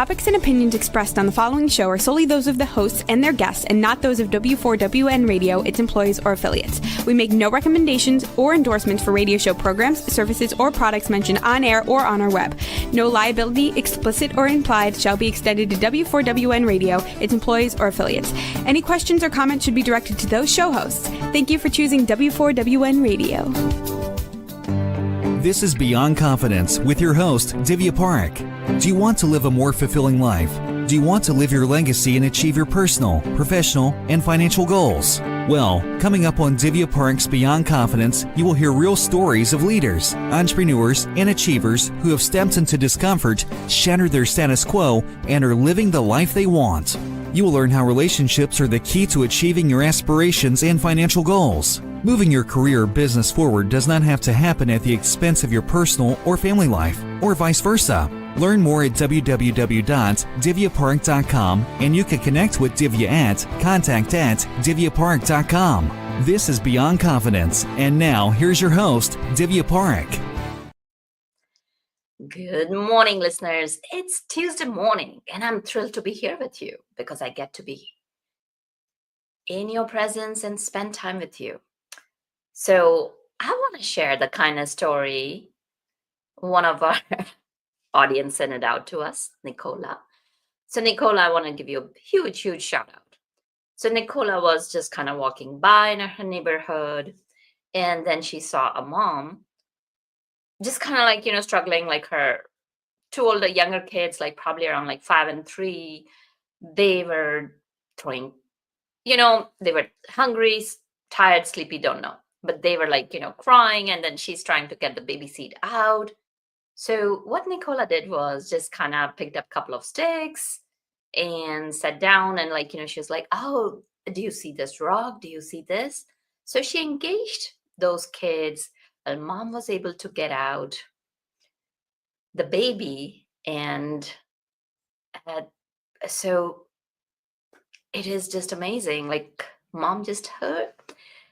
topics and opinions expressed on the following show are solely those of the hosts and their guests and not those of W4WN Radio, its employees, or affiliates. We make no recommendations or endorsements for radio show programs, services, or products mentioned on air or on our web. No liability, explicit or implied, shall be extended to W4WN Radio, its employees, or affiliates. Any questions or comments should be directed to those show hosts. Thank you for choosing W4WN Radio. This is Beyond Confidence with your host, Divya Parekh. Do you want to live a more fulfilling life? Do you want to live your legacy and achieve your personal, professional, and financial goals? Well, coming up on Divya Parekh's Beyond Confidence, you will hear real stories of leaders, entrepreneurs, and achievers who have stepped into discomfort, shattered their status quo, and are living the life they want. You will learn how relationships are the key to achieving your aspirations and financial goals. Moving your career or business forward does not have to happen at the expense of your personal or family life, or vice versa. Learn more at www.divyaparekh.com, and you can connect with Divya at contact@divyaparekh.com. This is Beyond Confidence, and now here's your host, Divya Parekh. Good morning, listeners. It's Tuesday morning, and I'm thrilled to be here with you because I get to be in your presence and spend time with you. So I want to share the kind of story one of our audience sent it out to us, Nicola. So Nicola, I want to give you a huge, huge shout out. So Nicola was just kind of walking by in her neighborhood, and then she saw a mom just kind of like, struggling, like her two older younger kids, like probably around like 5 and 3. They were throwing, they were hungry, tired, sleepy, don't know. But they were like, crying, and then she's trying to get the baby seat out. So what Nicola did was just kind of picked up a couple of sticks and sat down and she was like, oh, do you see this rock? Do you see this? So she engaged those kids, and mom was able to get out the baby. And so it is just amazing. Like mom just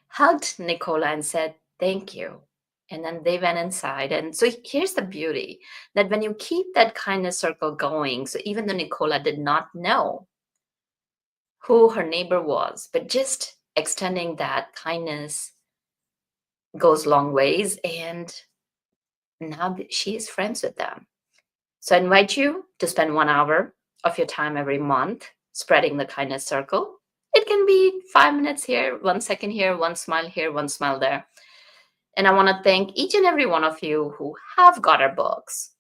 hugged Nicola and said, thank you. And then they went inside. And so here's the beauty, that when you keep that kindness circle going, so even though Nicola did not know who her neighbor was, but just extending that kindness goes long ways. And now she is friends with them. So I invite you to spend 1 hour of your time every month spreading the kindness circle. It can be 5 minutes here, 1 second here, 1 smile here, 1 smile there. And I want to thank each and every one of you who have got our books,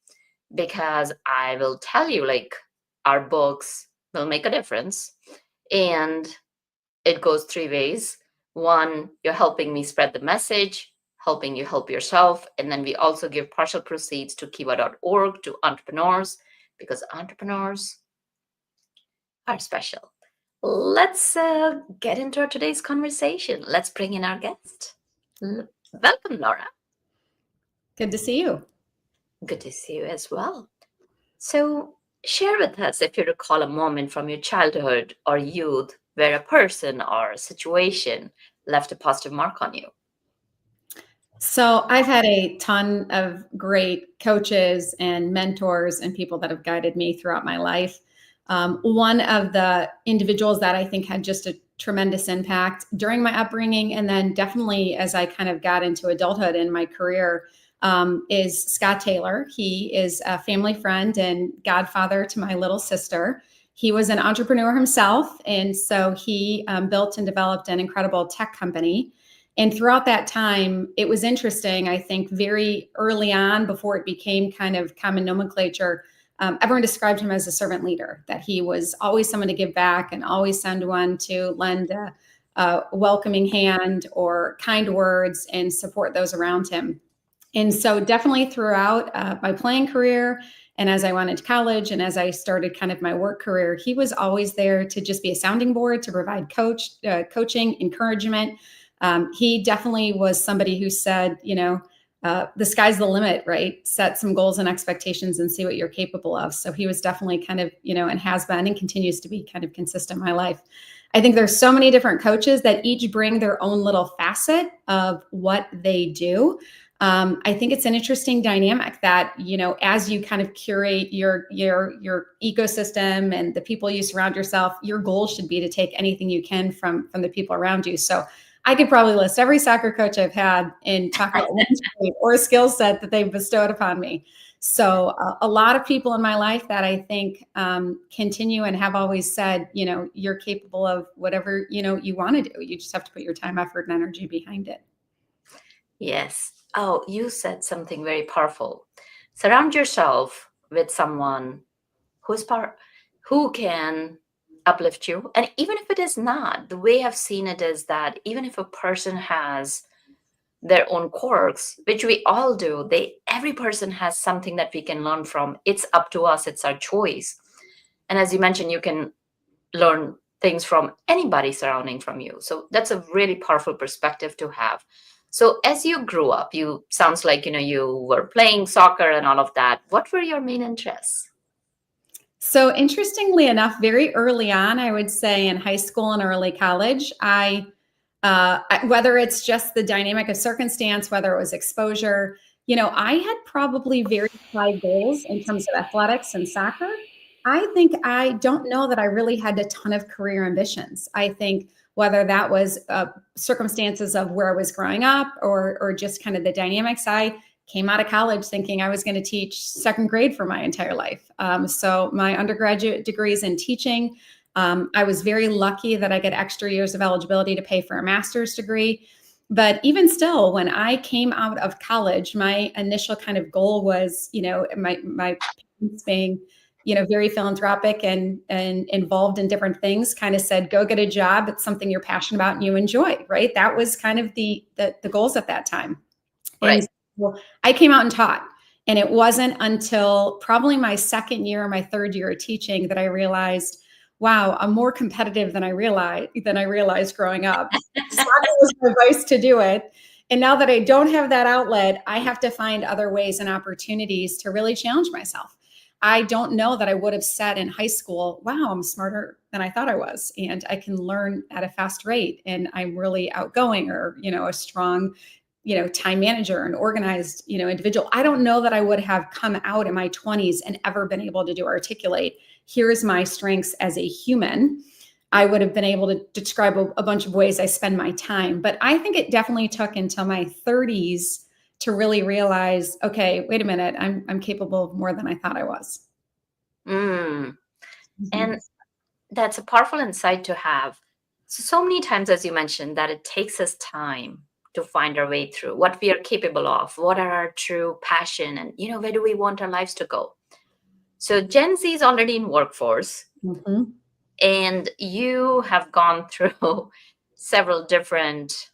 because I will tell you, our books will make a difference. And it goes 3 ways. 1, you're helping me spread the message, helping you help yourself. And then we also give partial proceeds to kiva.org to entrepreneurs, because entrepreneurs are special. Let's get into today's conversation. Let's bring in our guest. Welcome, Laura. Good to see you. Good to see you as well. So share with us if you recall a moment from your childhood or youth where a person or a situation left a positive mark on you. So I've had a ton of great coaches and mentors and people that have guided me throughout my life. One of the individuals that I think had just a tremendous impact during my upbringing, and then definitely as I kind of got into adulthood in my career, is Scott Taylor. He is a family friend and godfather to my little sister. He was an entrepreneur himself, and so he built and developed an incredible tech company. And throughout that time, it was interesting, I think very early on, before it became kind of common nomenclature, everyone described him as a servant leader, that he was always someone to give back and always someone to lend a welcoming hand or kind words and support those around him. And so definitely throughout my playing career, and as I went into college and as I started kind of my work career, he was always there to just be a sounding board, to provide coaching, encouragement. He definitely was somebody who said, the sky's the limit, right? Set some goals and expectations and see what you're capable of. So he was definitely kind of, and has been and continues to be kind of consistent in my life. I think there's so many different coaches that each bring their own little facet of what they do. I think it's an interesting dynamic that, as you kind of curate your ecosystem and the people you surround yourself, your goal should be to take anything you can from the people around you. So I could probably list every soccer coach I've had and talk about one trait or a skill set that they've bestowed upon me. So a lot of people in my life that I think continue and have always said, you're capable of whatever, you want to do. You just have to put your time, effort, and energy behind it. Yes. Oh, you said something very powerful. Surround yourself with someone who can uplift you. And even if it is not, the way I've seen it is that even if a person has their own quirks, which we all do, every person has something that we can learn from. It's up to us, it's our choice. And as you mentioned, you can learn things from anybody surrounding from you. So that's a really powerful perspective to have. So as you grew up, you sounds like you were playing soccer and all of that. What were your main interests? So interestingly enough, very early on, I would say in high school and early college, whether it's just the dynamic of circumstance, whether it was exposure, I had probably very high goals in terms of athletics and soccer. I don't know that I really had a ton of career ambitions. I think whether that was circumstances of where I was growing up or just kind of the dynamics, I came out of college thinking I was going to teach second grade for my entire life. So my undergraduate degree is in teaching. I was very lucky that I get extra years of eligibility to pay for a master's degree. But even still, when I came out of college, my initial kind of goal was, my parents being, very philanthropic and involved in different things, kind of said, go get a job. It's something you're passionate about and you enjoy, right? That was kind of the goals at that time. Right. And so I came out and taught. And it wasn't until probably my second year or my third year of teaching that I realized, wow, I'm more competitive than I realized growing up. Soccer was my vice to do it. And now that I don't have that outlet, I have to find other ways and opportunities to really challenge myself. I don't know that I would have said in high school, wow, I'm smarter than I thought I was. And I can learn at a fast rate. And I'm really outgoing or, a strong, time manager and organized, individual. I don't know that I would have come out in my 20s and ever been able to articulate, here's my strengths as a human. I would have been able to describe a bunch of ways I spend my time. But I think it definitely took until my 30s to really realize, okay, wait a minute, I'm capable of more than I thought I was. And that's a powerful insight to have. So many times, as you mentioned, that it takes us time to find our way through what we are capable of, what are our true passion, and where do we want our lives to go. So Gen Z is already in workforce, and you have gone through several different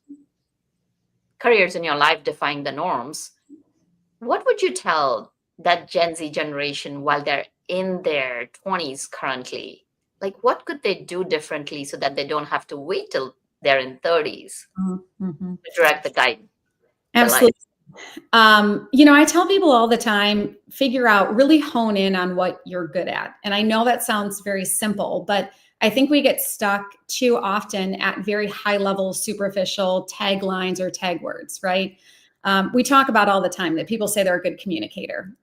careers in your life, defying the norms. What would you tell that Gen Z generation while they're in their 20s currently? Like, what could they do differently so that they don't have to wait till they're in 30s to direct the guide? Absolutely. I tell people all the time, really hone in on what you're good at. And I know that sounds very simple, but I think we get stuck too often at very high level, superficial taglines or tag words, right? We talk about all the time that people say they're a good communicator.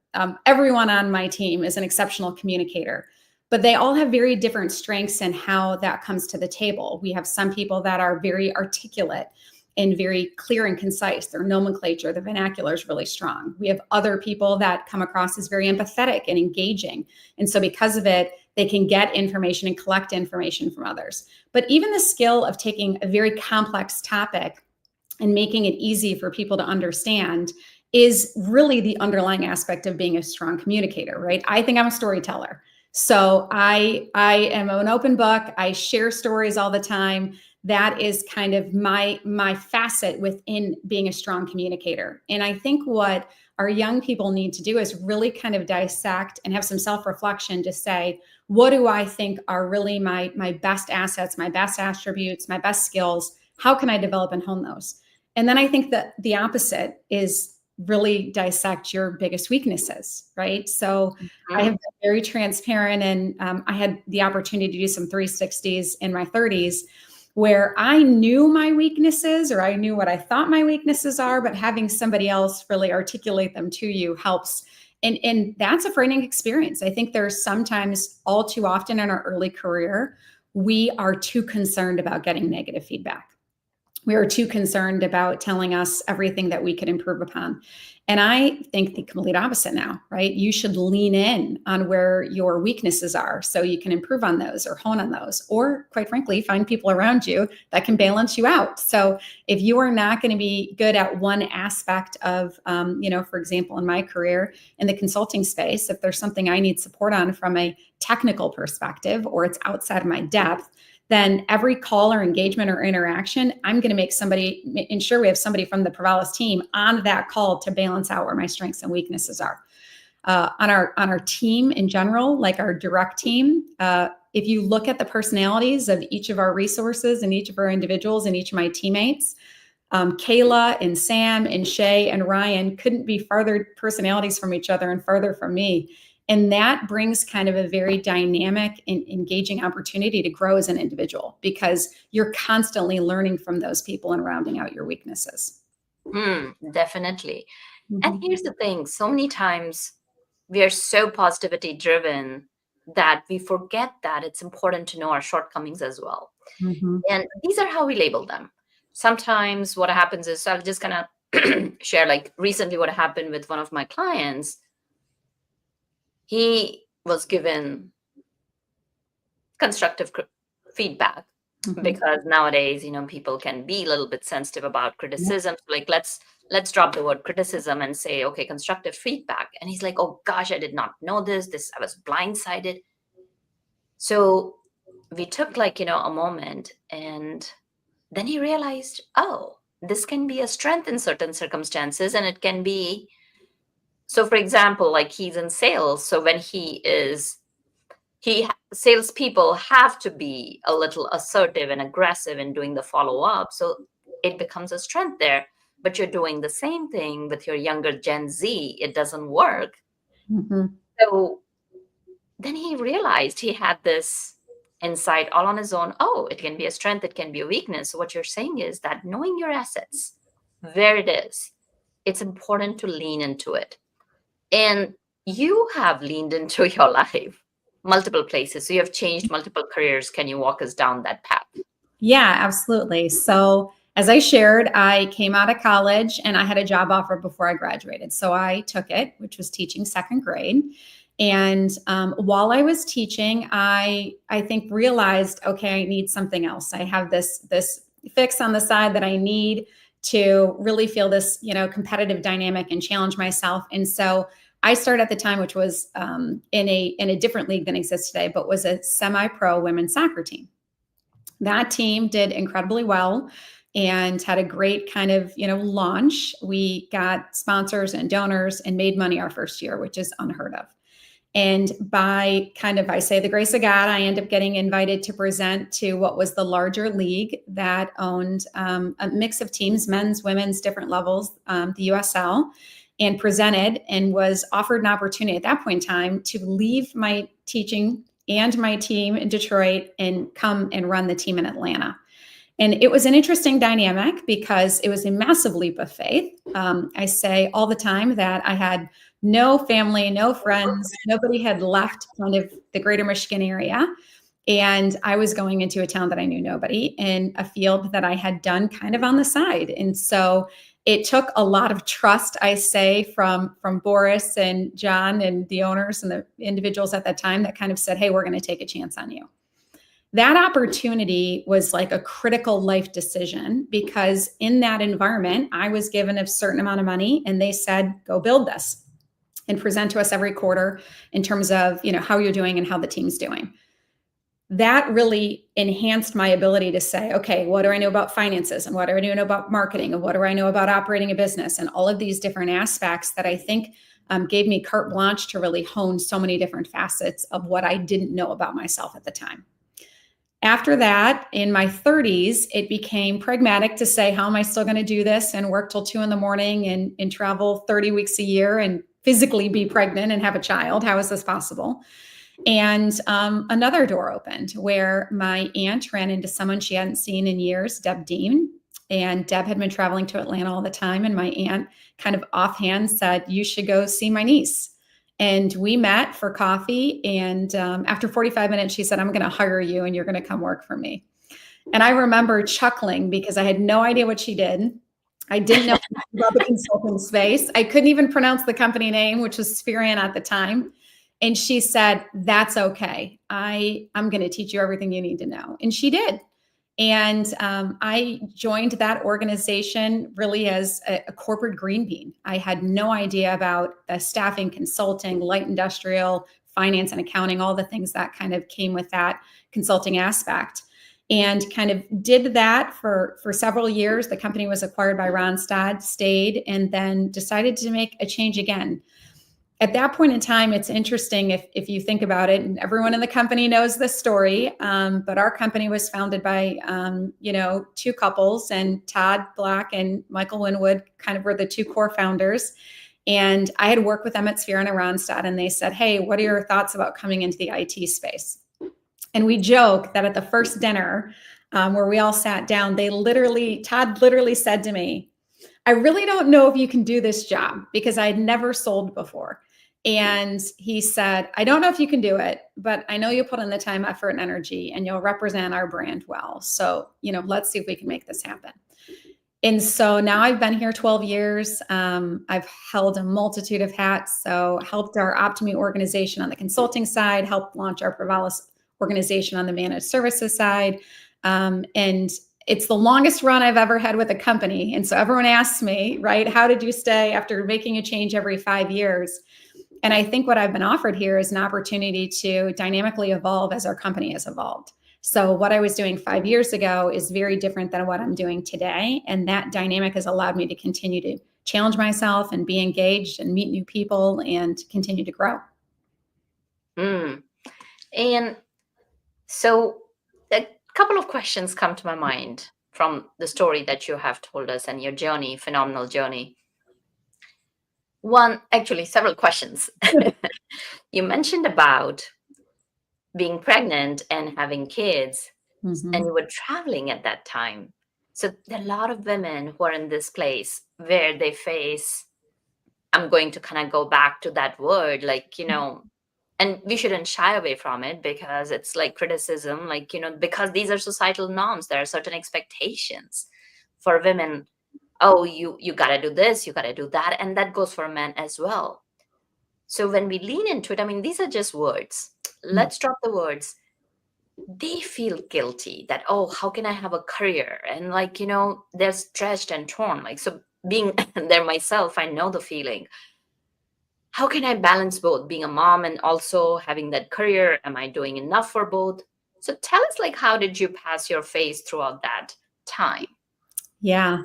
Everyone on my team is an exceptional communicator, but they all have very different strengths and how that comes to the table. We have some people that are very articulate and very clear and concise. Their nomenclature, the vernacular is really strong. We have other people that come across as very empathetic and engaging. And so because of it, they can get information and collect information from others. But even the skill of taking a very complex topic and making it easy for people to understand is really the underlying aspect of being a strong communicator, right? I think I'm a storyteller. So I am an open book. I share stories all the time. That is kind of my facet within being a strong communicator. And I think what our young people need to do is really kind of dissect and have some self-reflection to say, what do I think are really my best assets, my best attributes, my best skills? How can I develop and hone those? And then I think that the opposite is really dissect your biggest weaknesses, right? So I have been very transparent, and I had the opportunity to do some 360s in my 30s. where I knew my weaknesses, or I knew what I thought my weaknesses are, but having somebody else really articulate them to you helps. And that's a frightening experience. I think there's sometimes, all too often in our early career, we are too concerned about getting negative feedback. We are too concerned about telling us everything that we could improve upon. And I think the complete opposite now, right? You should lean in on where your weaknesses are so you can improve on those or hone on those, or quite frankly, find people around you that can balance you out. So if you are not going to be good at one aspect of, for example, in my career in the consulting space, if there's something I need support on from a technical perspective, or it's outside of my depth, then every call or engagement or interaction, I'm going to ensure we have somebody from the Provalis team on that call to balance out where my strengths and weaknesses are. On our team in general, like our direct team, if you look at the personalities of each of our resources and each of our individuals and each of my teammates, Kayla and Sam and Shay and Ryan couldn't be farther personalities from each other and farther from me. And that brings kind of a very dynamic and engaging opportunity to grow as an individual, because you're constantly learning from those people and rounding out your weaknesses. Definitely. And here's the thing, so many times we are so positivity driven that we forget that it's important to know our shortcomings as well. And these are how we label them. Sometimes what happens is, I'll just kind of share, like recently what happened with one of my clients. He was given constructive feedback because nowadays, people can be a little bit sensitive about criticism. Like, let's drop the word criticism and say, okay, constructive feedback. And he's like, oh gosh, I did not know this. I was blindsided. So we took a moment, and then he realized, oh, this can be a strength in certain circumstances, and it can be. So for example, like he's in sales. So when salespeople have to be a little assertive and aggressive in doing the follow-up. So it becomes a strength there, but you're doing the same thing with your younger Gen Z. It doesn't work. So then he realized he had this insight all on his own. Oh, it can be a strength. It can be a weakness. So what you're saying is that knowing your assets, where it is, it's important to lean into it. And you have leaned into your life multiple places. So you have changed multiple careers. Can you walk us down that path? Yeah, absolutely. So as I shared, I came out of college and I had a job offer before I graduated. So I took it, which was teaching second grade. And while I was teaching, I think realized, okay, I need something else. I have this fix on the side that I need to really feel this, competitive dynamic and challenge myself. And so I started at the time, which was in a different league than exists today, but was a semi-pro women's soccer team. That team did incredibly well and had a great kind of, launch. We got sponsors and donors and made money our first year, which is unheard of. And by I say the grace of God, I end up getting invited to present to what was the larger league that owned a mix of teams, men's, women's, different levels, the USL, and presented and was offered an opportunity at that point in time to leave my teaching and my team in Detroit and come and run the team in Atlanta. And it was an interesting dynamic because it was a massive leap of faith. I say all the time that I had no family, no friends, nobody had left kind of the greater Michigan area. And I was going into a town that I knew nobody in a field that I had done kind of on the side. And so it took a lot of trust, I say, from Boris and John and the owners and the individuals at that time that kind of said, hey, we're going to take a chance on you. That opportunity was like a critical life decision because in that environment, I was given a certain amount of money and they said, go build this and present to us every quarter in terms of, how you're doing and how the team's doing. That really enhanced my ability to say, okay, what do I know about finances and what do I know about marketing and what do I know about operating a business and all of these different aspects that I think gave me carte blanche to really hone so many different facets of what I didn't know about myself at the time. After that, in my 30s, it became pragmatic to say, how am I still going to do this and work till 2 a.m. and travel 30 weeks a year and physically be pregnant and have a child? How is this possible? And another door opened where my aunt ran into someone she hadn't seen in years, Deb Dean. And Deb had been traveling to Atlanta all the time. And my aunt kind of offhand said, you should go see my niece. And we met for coffee. And after 45 minutes, she said, I'm going to hire you and you're going to come work for me. And I remember chuckling because I had no idea what she did. I didn't know about the consulting space. I couldn't even pronounce the company name, which was Spherean at the time. And she said, that's okay. I'm going to teach you everything you need to know. And she did. And I joined that organization really as a corporate green bean. I had no idea about staffing, consulting, light industrial, finance and accounting, all the things that kind of came with that consulting aspect. And kind of did that for several years. The company was acquired by Randstad, stayed, and then decided to make a change again. At that point in time, it's interesting if you think about it, and everyone in the company knows this story, but our company was founded by, two couples, and Todd Black and Michael Winwood kind of were the two core founders. And I had worked with them at Sphere and Randstad, and they said, hey, what are your thoughts about coming into the IT space? And we joke that at the first dinner where we all sat down, Todd literally said to me, I really don't know if you can do this job, because I had never sold before. And he said, I don't know if you can do it, but I know you'll put in the time, effort, and energy, and you'll represent our brand well. So, let's see if we can make this happen. And so now I've been here 12 years. I've held a multitude of hats. So helped our Optimi organization on the consulting side, helped launch our Provalis organization on the managed services side. And it's the longest run I've ever had with a company. And so everyone asks me, right, how did you stay after making a change every 5 years? And I think what I've been offered here is an opportunity to dynamically evolve as our company has evolved. So what I was doing 5 years ago is very different than what I'm doing today. And that dynamic has allowed me to continue to challenge myself and be engaged and meet new people and continue to grow. And so a couple of questions come to my mind from the story that you have told us and your journey, phenomenal journey. One, actually, several questions. You mentioned about being pregnant and having kids, and you were traveling at that time. So there are a lot of women who are in this place where they face, I'm going to kind of go back to that word, and we shouldn't shy away from it because it's like criticism, because these are societal norms. There are certain expectations for women. Oh, you got to do this, you got to do that. And that goes for men as well. So when we lean into it, these are just words. Let's drop the words. They feel guilty that, oh, how can I have a career? And they're stretched and torn. So being there myself, I know the feeling. How can I balance both being a mom and also having that career? Am I doing enough for both? So tell us, how did you pass your phase throughout that time? Yeah.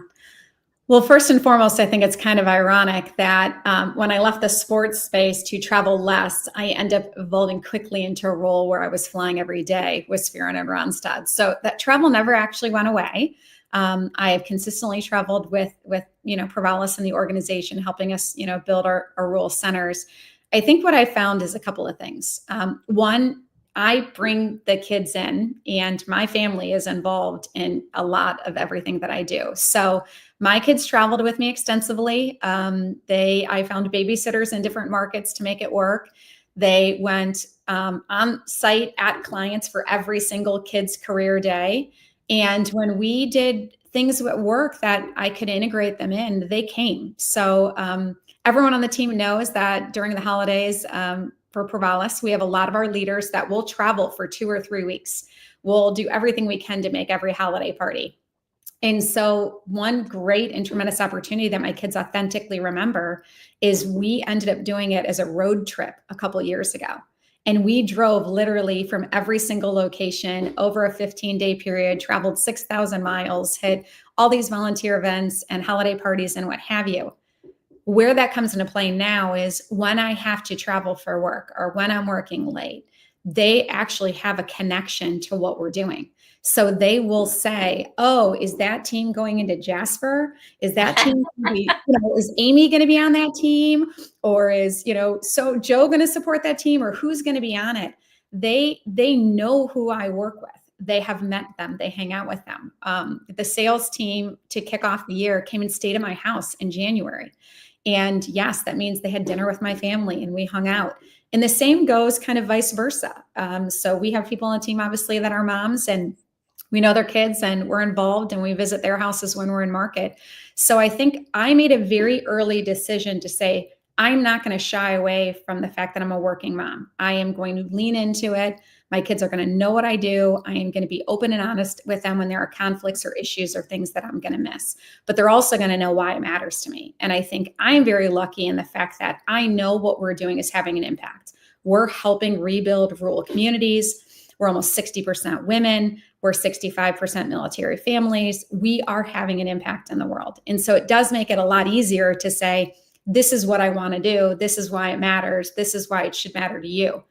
Well, first and foremost, I think it's kind of ironic that when I left the sports space to travel less, I ended up evolving quickly into a role where I was flying every day with Sphere and Randstad. So that travel never actually went away. I have consistently traveled with Provalis and the organization, helping us, build our rural centers. I think what I found is a couple of things. One, I bring the kids in, and my family is involved in a lot of everything that I do. So my kids traveled with me extensively. I found babysitters in different markets to make it work. They went on site at clients for every single kid's career day. And when we did things at work that I could integrate them in, they came. So everyone on the team knows that during the holidays, for Provalis, we have a lot of our leaders that will travel for 2 or 3 weeks. We'll do everything we can to make every holiday party. And so one great and tremendous opportunity that my kids authentically remember is we ended up doing it as a road trip a couple of years ago. And we drove literally from every single location over a 15-day period, traveled 6,000 miles, hit all these volunteer events and holiday parties and what have you. Where that comes into play now is when I have to travel for work or when I'm working late, they actually have a connection to what we're doing. So they will say, oh, is that team going into Jasper? Is that team, is Amy going to be on that team? Or is, so Joe going to support that team, or who's going to be on it? they know who I work with. They have met them. They hang out with them. The sales team to kick off the year came and stayed at my house in January. And yes, that means they had dinner with my family and we hung out. And the same goes kind of vice versa. So we have people on the team, obviously, that are moms, and we know their kids and we're involved and we visit their houses when we're in market. So I think I made a very early decision to say, I'm not going to shy away from the fact that I'm a working mom. I am going to lean into it. My kids are going to know what I do. I am going to be open and honest with them when there are conflicts or issues or things that I'm going to miss. But they're also going to know why it matters to me. And I think I'm very lucky in the fact that I know what we're doing is having an impact. We're helping rebuild rural communities. We're almost 60% women. We're 65% military families. We are having an impact in the world. And so it does make it a lot easier to say, this is what I want to do. This is why it matters. This is why it should matter to you.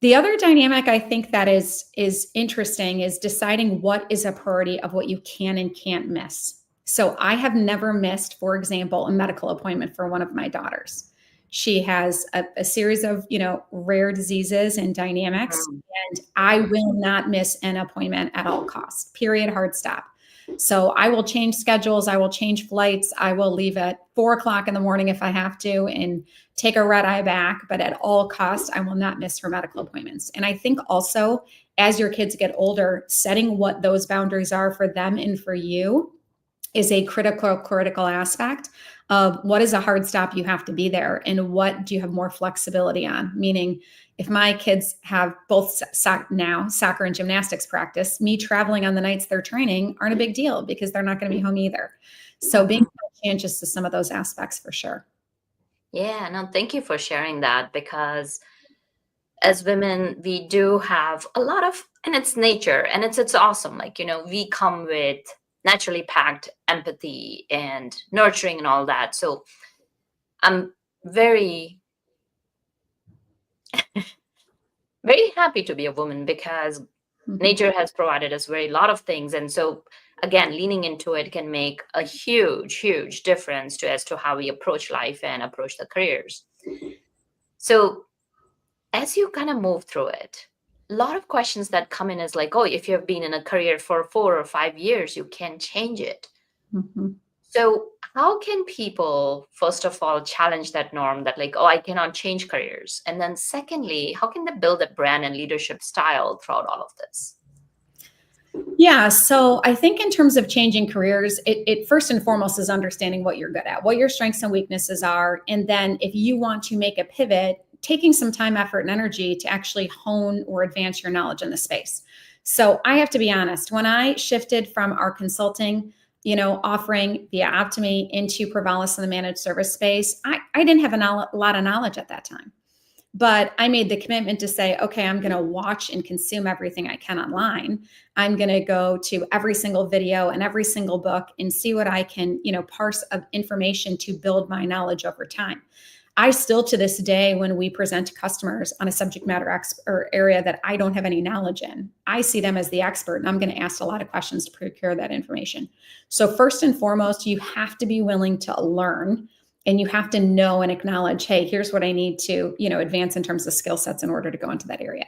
The other dynamic I think that is interesting is deciding what is a priority of what you can and can't miss. So I have never missed, for example, a medical appointment for one of my daughters. She has a series of, rare diseases and dynamics, and I will not miss an appointment at all costs, period, hard stop. So I will change schedules. I will change flights. I will leave at 4:00 in the morning if I have to and take a red eye back. But at all costs, I will not miss her medical appointments. And I think also as your kids get older, setting what those boundaries are for them and for you is a critical aspect of what is a hard stop you have to be there and what do you have more flexibility on. Meaning, if my kids have both soccer and gymnastics practice, me traveling on the nights they're training aren't a big deal because they're not going to be home either. So being conscientious to some of those aspects for sure. Yeah, no, thank you for sharing that, because as women, we do have a lot of, and it's nature, and it's awesome. Like, we come with naturally packed empathy and nurturing and all that. So I'm very, very happy to be a woman because nature has provided us very lot of things. And so again, leaning into it can make a huge, huge difference as to how we approach life and approach the careers. So as you kind of move through it, a lot of questions that come in is like, oh, if you have been in a career for 4 or 5 years, you can change it. Mm-hmm. So how can people, first of all, challenge that norm that like, oh, I cannot change careers? And then secondly, how can they build a brand and leadership style throughout all of this? Yeah. So I think in terms of changing careers, it first and foremost is understanding what you're good at, what your strengths and weaknesses are. And then if you want to make a pivot, taking some time, effort, and energy to actually hone or advance your knowledge in the space. So I have to be honest, when I shifted from our consulting, offering via Optimi into Provalis in the managed service space, I didn't have a lot of knowledge at that time. But I made the commitment to say, okay, I'm going to watch and consume everything I can online. I'm going to go to every single video and every single book and see what I can, parse of information to build my knowledge over time. I still, to this day, when we present to customers on a subject matter or area that I don't have any knowledge in, I see them as the expert, and I'm going to ask a lot of questions to procure that information. So first and foremost, you have to be willing to learn, and you have to know and acknowledge, hey, here's what I need to, advance in terms of skill sets in order to go into that area.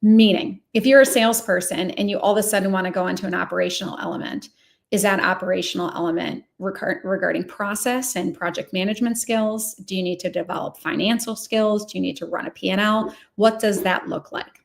Meaning, if you're a salesperson and you all of a sudden want to go into an operational element, is that operational element regarding process and project management skills? Do you need to develop financial skills? Do you need to run a P&L? What does that look like?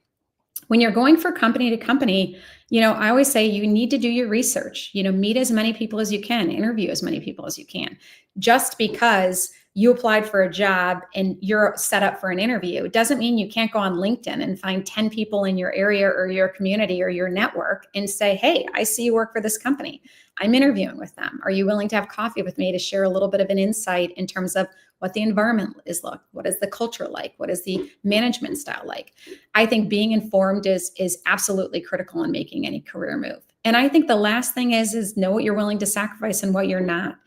When you're going for company to company, I always say you need to do your research, meet as many people as you can, interview as many people as you can. Just because you applied for a job and you're set up for an interview, it doesn't mean you can't go on LinkedIn and find 10 people in your area or your community or your network and say, hey, I see you work for this company. I'm interviewing with them. Are you willing to have coffee with me to share a little bit of an insight in terms of what the environment is like? What is the culture like? What is the management style like? I think being informed is absolutely critical in making any career move. And I think the last thing is know what you're willing to sacrifice and what you're not.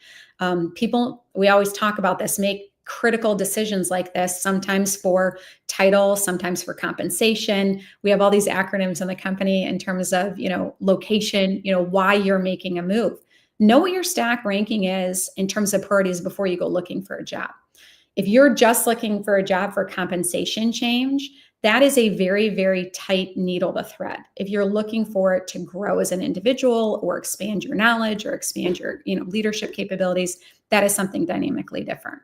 People, we always talk about this, make critical decisions like this, sometimes for title, sometimes for compensation. We have all these acronyms in the company in terms of, location, why you're making a move. Know what your stack ranking is in terms of priorities before you go looking for a job. If you're just looking for a job for compensation change, that is a very, very tight needle to thread. If you're looking for it to grow as an individual or expand your knowledge or expand your, leadership capabilities, that is something dynamically different.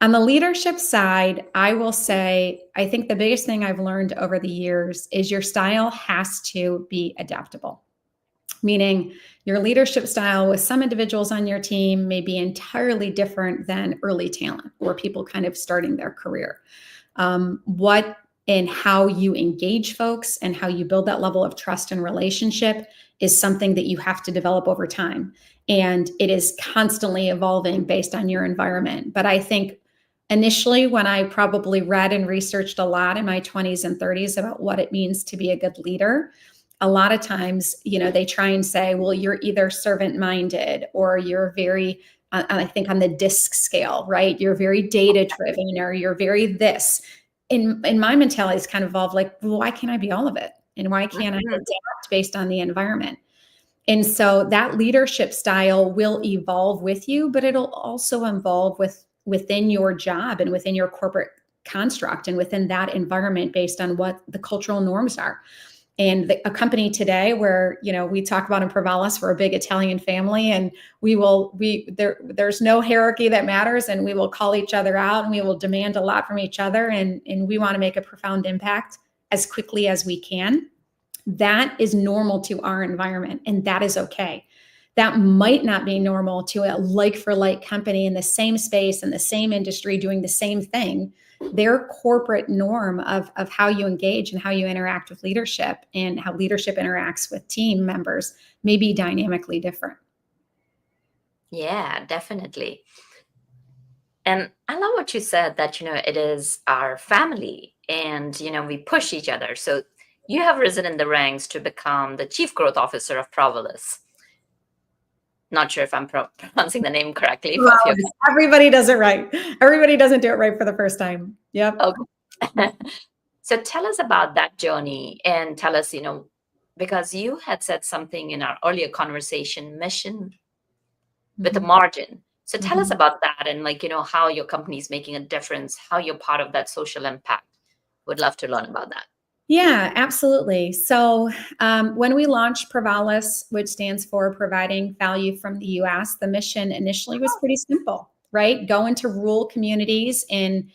On the leadership side, I will say, I think the biggest thing I've learned over the years is your style has to be adaptable. Meaning your leadership style with some individuals on your team may be entirely different than early talent or people kind of starting their career. What and how you engage folks and how you build that level of trust and relationship is something that you have to develop over time. And it is constantly evolving based on your environment. But I think initially, when I probably read and researched a lot in my 20s and 30s about what it means to be a good leader, a lot of times, they try and say, well, you're either servant-minded or you're very, I think on the DISC scale, right? You're very data-driven or you're very this. In my mentality, it's kind of evolved like, well, why can't I be all of it? And why can't I adapt based on the environment? And so that leadership style will evolve with you, but it'll also evolve within your job and within your corporate construct and within that environment based on what the cultural norms are. And a company today where, we talk about in Provalis, we're a big Italian family, and there's no hierarchy that matters, and we will call each other out and we will demand a lot from each other. And we want to make a profound impact as quickly as we can. That is normal to our environment, and that is okay. That might not be normal to a like for like company in the same space, in the same industry, doing the same thing. Their corporate norm of how you engage and how you interact with leadership and how leadership interacts with team members may be dynamically different. Yeah, definitely. And I love what you said that, it is our family and, we push each other. So you have risen in the ranks to become the Chief Growth Officer of Provalis. Not sure if I'm pronouncing the name correctly. Everybody does it right. Everybody doesn't do it right for the first time. Yep. Okay. So tell us about that journey and tell us, because you had said something in our earlier conversation, mission with a margin. So tell us about that and how your company is making a difference, how you're part of that social impact. Would love to learn about that. Yeah, absolutely. So when we launched Provalis, which stands for Providing Value from the U.S., the mission initially was pretty simple, right? Go into rural communities and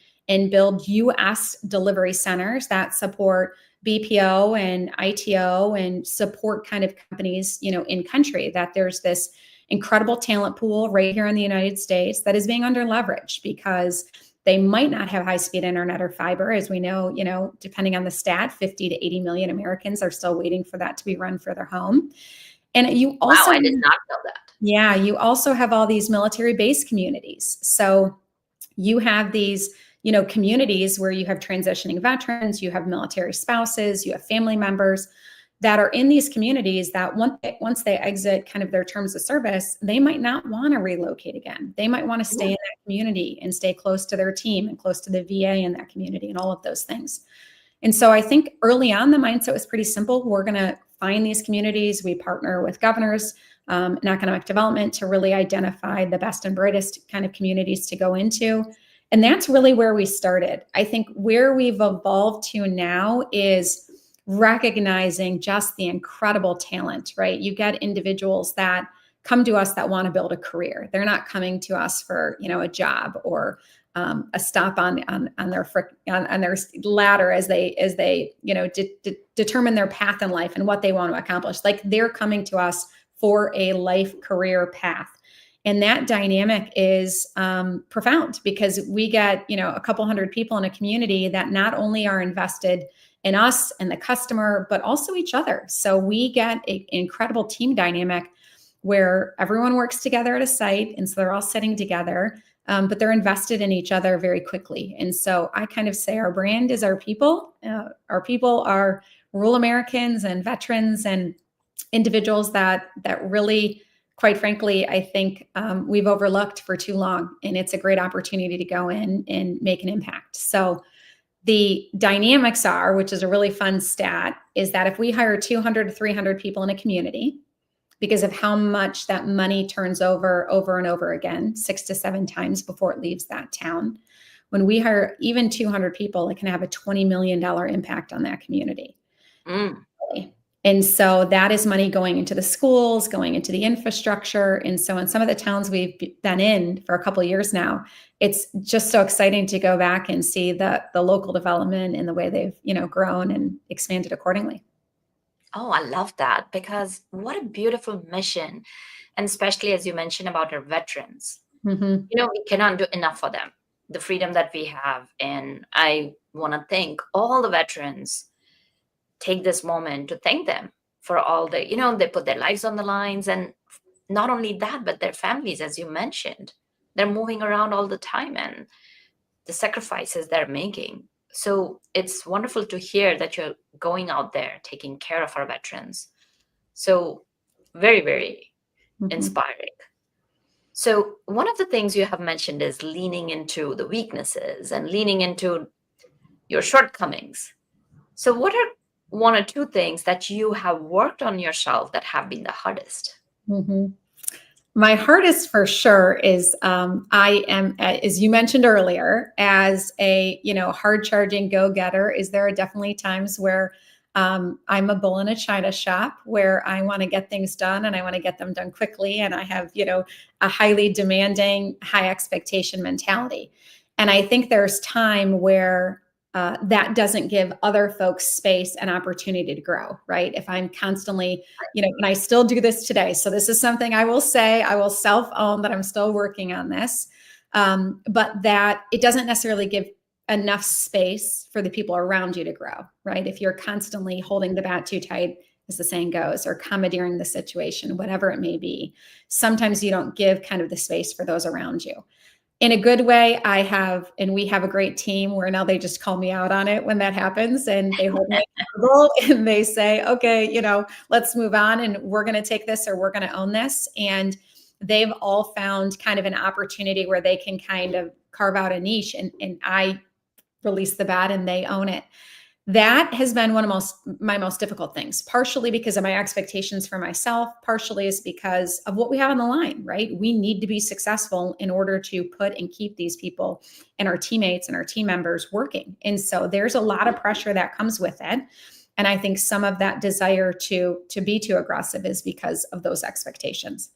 build U.S. delivery centers that support BPO and ITO and support kind of companies, in country, that there's this incredible talent pool right here in the United States that is being under leveraged because they might not have high-speed internet or fiber. As we know, depending on the stat, 50 to 80 million Americans are still waiting for that to be run for their home. And you also— Wow, I did not know that. Yeah, you also have all these military-based communities. So you have these, communities where you have transitioning veterans, you have military spouses, you have family members that are in these communities that once they exit kind of their terms of service, they might not want to relocate again. They might want to stay in that community and stay close to their team and close to the VA in that community and all of those things. And so I think early on, the mindset was pretty simple. We're going to find these communities. We partner with governors and economic development to really identify the best and brightest kind of communities to go into. And that's really where we started. I think where we've evolved to now is recognizing just the incredible talent, right? You get individuals that come to us that want to build a career. They're not coming to us for, a job or a stop on their ladder as they determine their path in life and what they want to accomplish. Like they're coming to us for a life career path. And that dynamic is profound because we get, a couple hundred people in a community that not only are invested in us and the customer, but also each other. So we get an incredible team dynamic where everyone works together at a site. And so they're all sitting together, but they're invested in each other very quickly. And so I kind of say our brand is our people. Our people are rural Americans and veterans and individuals that really, quite frankly, I think we've overlooked for too long. And it's a great opportunity to go in and make an impact. So the dynamics are, which is a really fun stat, is that if we hire 200 to 300 people in a community, because of how much that money turns over and over again, 6 to 7 times before it leaves that town, when we hire even 200 people, it can have a $20 million impact on that community. Mm. And so that is money going into the schools, going into the infrastructure. And so in some of the towns we've been in for a couple of years now, it's just so exciting to go back and see the local development and the way they've, grown and expanded accordingly. Oh, I love that, because what a beautiful mission. And especially as you mentioned about our veterans, Mm-hmm. we cannot do enough for them, the freedom that we have. And I want to thank all the veterans, take this moment to thank them for all the, they put their lives on the lines. And not only that, but their families, as you mentioned, they're moving around all the time, and the sacrifices they're making. So it's wonderful to hear that you're going out there taking care of our veterans. So very, very Mm-hmm. inspiring. So one of the things you have mentioned is leaning into the weaknesses and leaning into your shortcomings. So what are one or two things that you have worked on yourself that have been the hardest? Mm-hmm. My hardest for sure is I am, as you mentioned earlier, as a hard charging go getter. Is there are definitely times where I'm a bull in a china shop, where I want to get things done and I want to get them done quickly, and I have a highly demanding, high expectation mentality. And I think there's time where that doesn't give other folks space and opportunity to grow, right? If I'm constantly, and I still do this today. So this is something I will say, I will self-own that I'm still working on this, but that it doesn't necessarily give enough space for the people around you to grow, right? If you're constantly holding the bat too tight, as the saying goes, or commandeering the situation, whatever it may be, sometimes you don't give kind of the space for those around you. In a good way, we have a great team where now they just call me out on it when that happens, and they hold me accountable and they say, okay, let's move on, and we're going to take this, or we're going to own this. And they've all found kind of an opportunity where they can kind of carve out a niche, and I release the bat and they own it. That has been one of my most difficult things, partially because of my expectations for myself, partially is because of what we have on the line, right? We need to be successful in order to put and keep these people and our teammates and our team members working. And so there's a lot of pressure that comes with it. And I think some of that desire to be too aggressive is because of those expectations.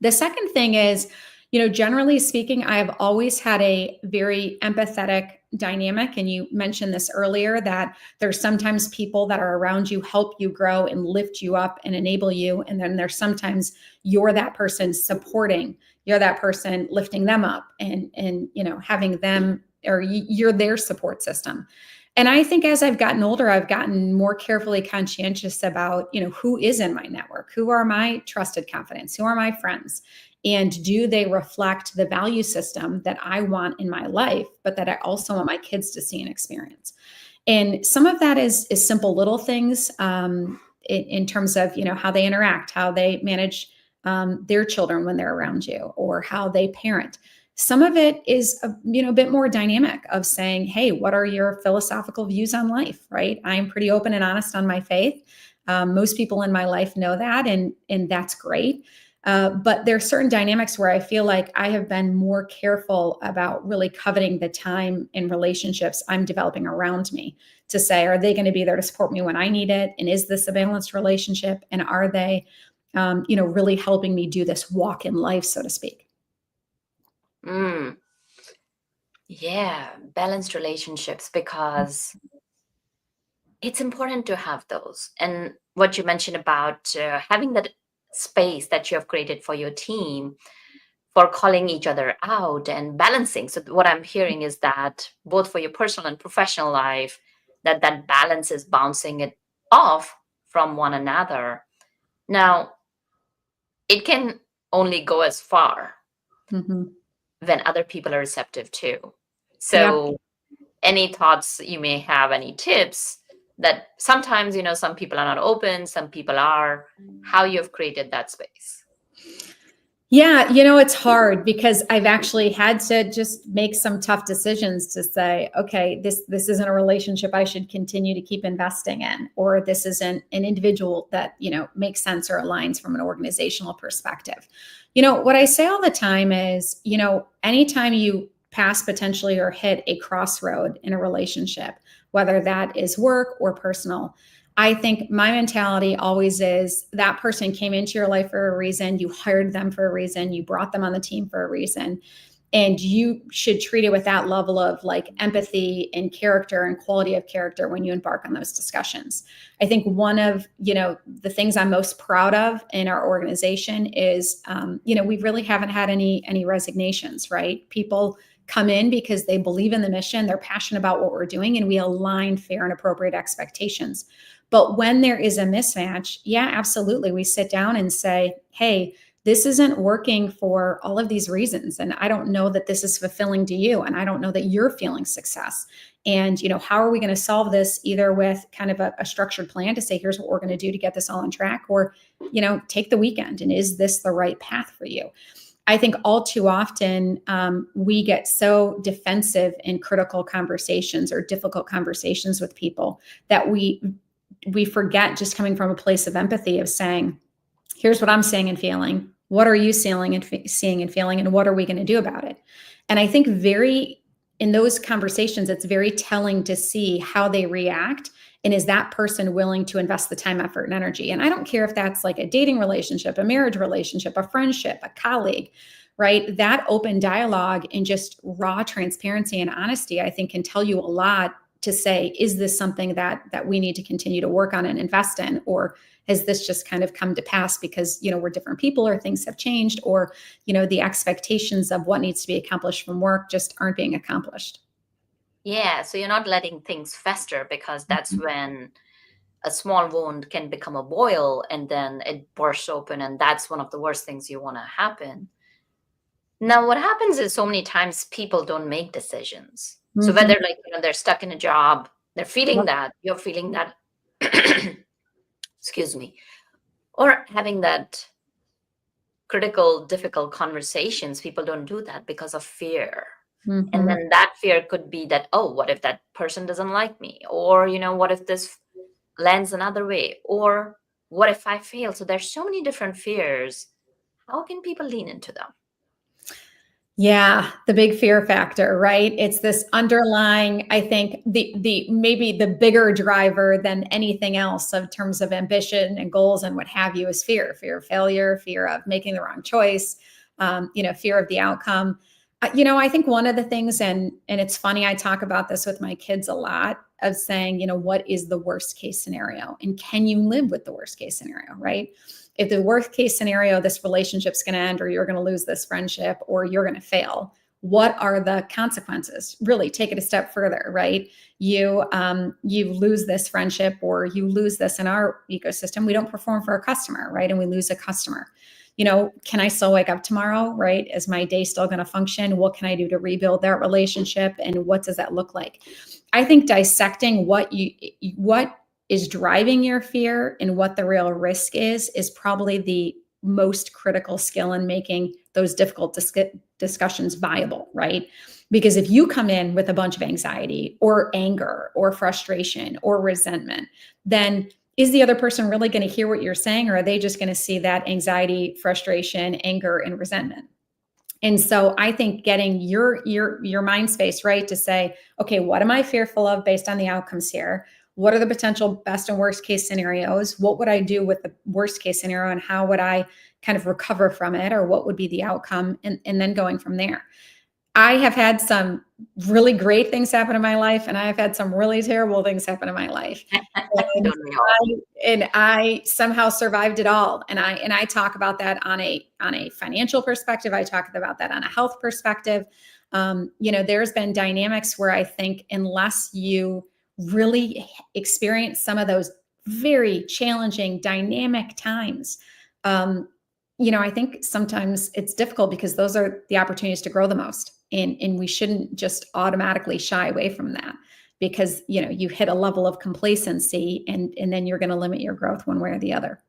The second thing is, generally speaking, I have always had a very empathetic dynamic. And you mentioned this earlier, that there's sometimes people that are around you, help you grow and lift you up and enable you. And then there's sometimes you're that person supporting, you're that person lifting them up and having them, or you're their support system. And I think as I've gotten older, I've gotten more carefully conscientious about, who is in my network, who are my trusted confidants, who are my friends, and do they reflect the value system that I want in my life, but that I also want my kids to see and experience. And some of that is simple little things in terms of, how they interact, how they manage their children when they're around you, or how they parent. Some of it is a bit more dynamic of saying, hey, what are your philosophical views on life, right? I'm pretty open and honest on my faith. Most people in my life know that, and that's great. But there are certain dynamics where I feel like I have been more careful about really coveting the time and relationships I'm developing around me, to say, are they going to be there to support me when I need it? And is this a balanced relationship? And are they, really helping me do this walk in life, so to speak? Yeah, balanced relationships, because it's important to have those. And what you mentioned about having that space that you have created for your team, for calling each other out and balancing. So what I'm hearing is that both for your personal and professional life, that balance is bouncing it off from one another. Now, it can only go as far Mm-hmm. when other people are receptive too. Yeah. So any thoughts you may have, any tips that sometimes, some people are not open, some people are, how you've created that space? Yeah, it's hard because I've actually had to just make some tough decisions to say, okay, this isn't a relationship I should continue to keep investing in, or this isn't an individual that, makes sense or aligns from an organizational perspective. What I say all the time is, anytime you pass potentially or hit a crossroad in a relationship, whether that is work or personal. I think my mentality always is that person came into your life for a reason. You hired them for a reason. You brought them on the team for a reason. And you should treat it with that level of like empathy and character and quality of character when you embark on those discussions. I think one of, the things I'm most proud of in our organization is, we really haven't had any resignations, right? People come in because they believe in the mission, they're passionate about what we're doing, and we align fair and appropriate expectations. But when there is a mismatch, yeah, absolutely. We sit down and say, hey, this isn't working for all of these reasons. And I don't know that this is fulfilling to you. And I don't know that you're feeling success. And, how are we going to solve this, either with kind of a structured plan to say, here's what we're going to do to get this all on track, or, take the weekend. And is this the right path for you? I think all too often we get so defensive in critical conversations or difficult conversations with people that we forget just coming from a place of empathy of saying, here's what I'm seeing and feeling. What are you seeing and feeling? And what are we going to do about it? And I think in those conversations, it's very telling to see how they react. And is that person willing to invest the time, effort, and energy? And I don't care if that's like a dating relationship, a marriage relationship, a friendship, a colleague, right? That open dialogue and just raw transparency and honesty, I think, can tell you a lot to say, is this something that we need to continue to work on and invest in? Or has this just kind of come to pass because, we're different people, or things have changed, or, the expectations of what needs to be accomplished from work just aren't being accomplished? Yeah. So you're not letting things fester, because that's when a small wound can become a boil and then it bursts open. And that's one of the worst things you want to happen. Now, what happens is so many times people don't make decisions. So whether they're stuck in a job, they're feeling that, you're feeling that, excuse me, or having that critical, difficult conversations, people don't do that because of fear. And then that fear could be that, oh, what if that person doesn't like me? Or, what if this lands another way? Or what if I fail? So there's so many different fears. How can people lean into them? Yeah, the big fear factor, right? It's this underlying, I think, the maybe the bigger driver than anything else in terms of ambition and goals and what have you is fear of failure, fear of making the wrong choice, fear of the outcome. I think one of the things, and it's funny, I talk about this with my kids a lot, of saying, what is the worst case scenario? And can you live with the worst case scenario, right? If the worst case scenario, this relationship's going to end, or you're going to lose this friendship, or you're going to fail, what are the consequences? Really take it a step further, right? You lose this friendship, or you lose this in our ecosystem. We don't perform for a customer, right? And we lose a customer. Can I still wake up tomorrow, right? Is my day still going to function? What can I do to rebuild that relationship? And what does that look like? I think dissecting what is driving your fear and what the real risk is probably the most critical skill in making those difficult discussions viable, right? Because if you come in with a bunch of anxiety or anger or frustration or resentment, then is the other person really going to hear what you're saying, or are they just going to see that anxiety, frustration, anger, and resentment? And so I think getting your mind space right to say, okay, what am I fearful of based on the outcomes here? What are the potential best and worst case scenarios? What would I do with the worst case scenario, and how would I kind of recover from it, or what would be the outcome? And then going from there. I have had some really great things happen in my life, and I've had some really terrible things happen in my life. And I somehow survived it all. And I talk about that on a financial perspective. I talk about that on a health perspective. There's been dynamics where I think unless you really experience some of those very challenging, dynamic times, I think sometimes it's difficult, because those are the opportunities to grow the most. And we shouldn't just automatically shy away from that, because, you hit a level of complacency and then you're going to limit your growth one way or the other.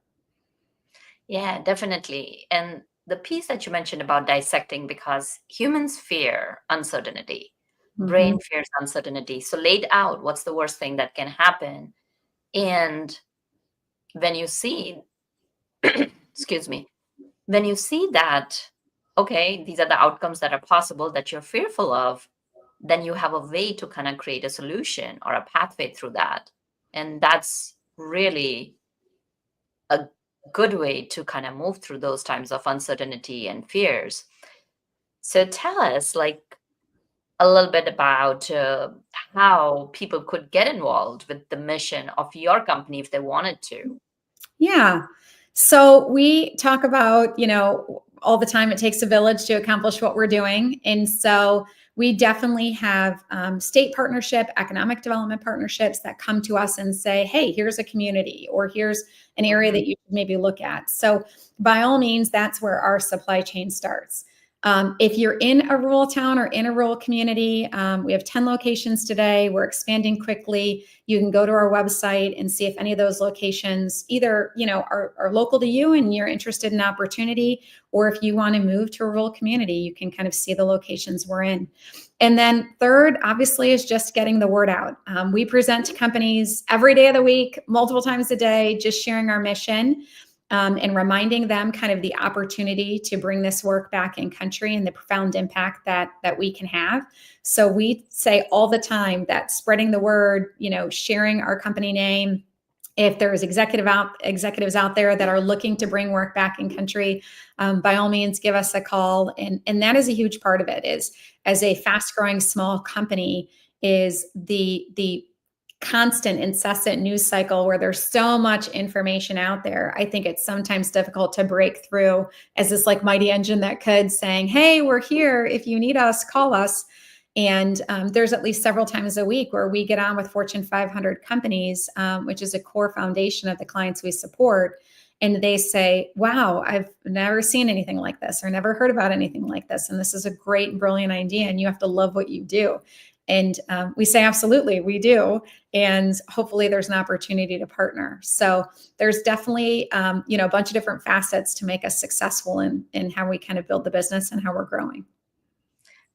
Yeah, definitely. And the piece that you mentioned about dissecting, because humans fear uncertainty, brain fears uncertainty. So laid out, what's the worst thing that can happen? And when you see, excuse me, when you see that okay, these are the outcomes that are possible that you're fearful of, then you have a way to kind of create a solution or a pathway through that. And that's really a good way to kind of move through those times of uncertainty and fears. So tell us, like, a little bit about how people could get involved with the mission of your company if they wanted to. Yeah. So we talk about, all the time it takes a village to accomplish what we're doing. And so we definitely have state partnership, economic development partnerships that come to us and say, hey, here's a community or here's an area that you should maybe look at. So by all means, that's where our supply chain starts. If you're in a rural town or in a rural community, we have 10 locations today. We're expanding quickly. You can go to our website and see if any of those locations either, are local to you and you're interested in opportunity, or if you want to move to a rural community, you can kind of see the locations we're in. And then third, obviously, is just getting the word out. We present to companies every day of the week, multiple times a day, just sharing our mission. And reminding them kind of the opportunity to bring this work back in country and the profound impact that we can have. So we say all the time that spreading the word, sharing our company name. If there's executives out there that are looking to bring work back in country, by all means, give us a call. And that is a huge part of it. Is as a fast growing small company, is the constant, incessant news cycle where there's so much information out there. I think it's sometimes difficult to break through as this like mighty engine that could, saying, hey, we're here. If you need us, call us. And there's at least several times a week where we get on with Fortune 500 companies, which is a core foundation of the clients we support. And they say, wow, I've never seen anything like this or never heard about anything like this. And this is a great and brilliant idea. And you have to love what you do. And we say, absolutely, we do. And hopefully there's an opportunity to partner. So there's definitely, a bunch of different facets to make us successful in how we kind of build the business and how we're growing.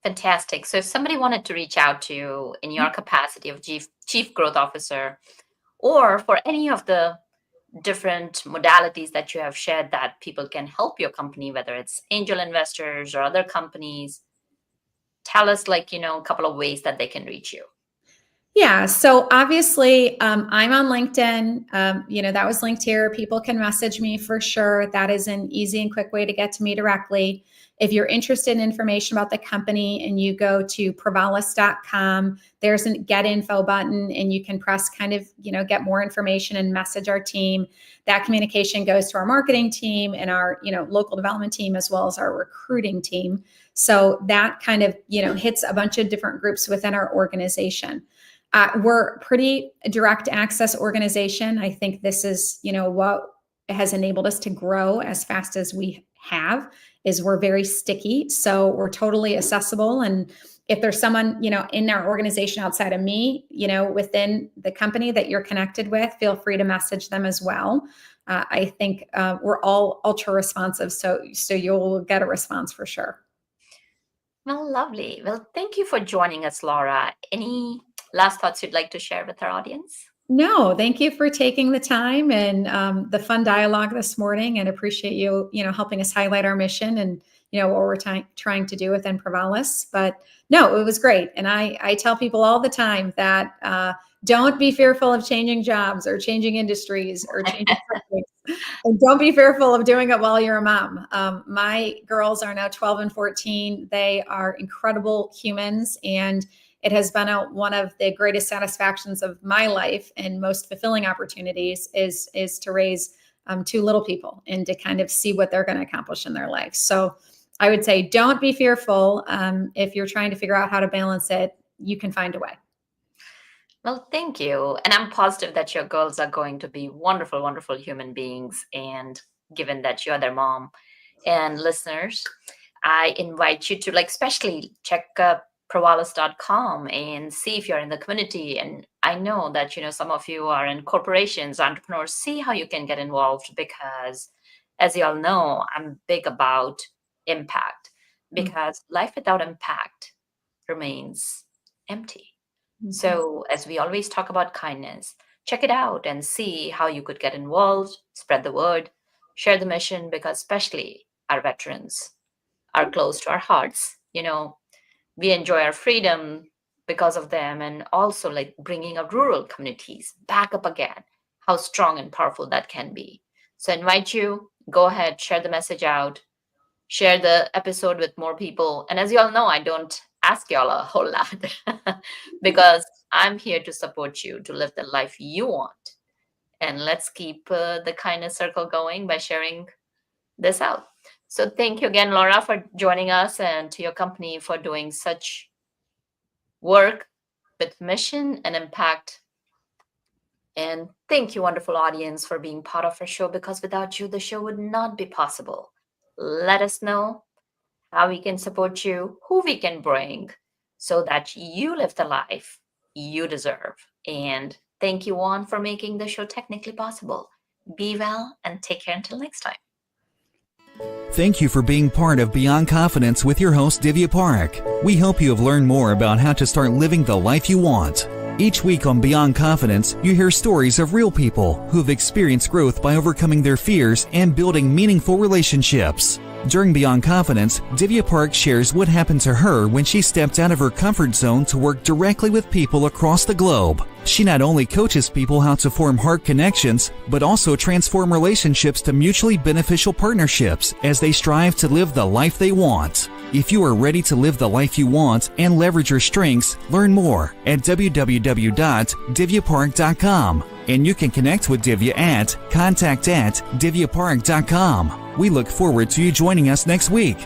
Fantastic. So if somebody wanted to reach out to you in your capacity of chief growth officer, or for any of the different modalities that you have shared that people can help your company, whether it's angel investors or other companies, tell us, like, a couple of ways that they can reach you. Yeah. So obviously, I'm on LinkedIn. That was linked here. People can message me for sure. That is an easy and quick way to get to me directly. If you're interested in information about the company and you go to provalis.com, there's a get info button and you can press kind of, get more information and message our team. That communication goes to our marketing team and our, local development team, as well as our recruiting team. So that kind of, hits a bunch of different groups within our organization. We're a pretty direct access organization. I think this is, what has enabled us to grow as fast as we have, is we're very sticky. So we're totally accessible. And if there's someone, in our organization outside of me, within the company that you're connected with, feel free to message them as well. I think we're all ultra responsive. So you'll get a response for sure. Well, lovely. Well, thank you for joining us, Laura. Any last thoughts you'd like to share with our audience? No, thank you for taking the time and the fun dialogue this morning, and appreciate you, helping us highlight our mission and, what we're trying to do within Provalis. But no, it was great. And I tell people all the time that don't be fearful of changing jobs or changing industries or changing companies. And don't be fearful of doing it while you're a mom. My girls are now 12 and 14. They are incredible humans, and it has been one of the greatest satisfactions of my life and most fulfilling opportunities is to raise two little people and to kind of see what they're going to accomplish in their life. So I would say, don't be fearful. If you're trying to figure out how to balance it, you can find a way. Well, thank you. And I'm positive that your girls are going to be wonderful, wonderful human beings. And given that you're their mom, and listeners, I invite you to, like, especially check provalis.com and see if you're in the community. And I know that, some of you are in corporations, entrepreneurs, see how you can get involved, because as you all know, I'm big about impact, because life without impact remains empty. Mm-hmm. So as we always talk about kindness, check it out and see how you could get involved, spread the word, share the mission, because especially our veterans are close to our hearts. We enjoy our freedom because of them, and also like bringing our rural communities back up again, how strong and powerful that can be. So I invite you, go ahead, share the message out, share the episode with more people. And as you all know, I don't ask y'all a whole lot because I'm here to support you to live the life you want. And let's keep the kindness circle going by sharing this out. So thank you again, Laura, for joining us, and to your company for doing such work with mission and impact. And thank you, wonderful audience, for being part of our show, because without you, the show would not be possible. Let us know how we can support you, who we can bring, so that you live the life you deserve. And thank you, Juan, for making the show technically possible. Be well and take care until next time. Thank you for being part of Beyond Confidence with your host, Divya Parekh. We hope you have learned more about how to start living the life you want. Each week on Beyond Confidence, you hear stories of real people who have experienced growth by overcoming their fears and building meaningful relationships. During Beyond Confidence, Divya Parekh shares what happened to her when she stepped out of her comfort zone to work directly with people across the globe. She not only coaches people how to form heart connections, but also transform relationships to mutually beneficial partnerships as they strive to live the life they want. If you are ready to live the life you want and leverage your strengths, learn more at www.divyaparekh.com. And you can connect with Divya at contact@divyaparekh.com. We look forward to you joining us next week.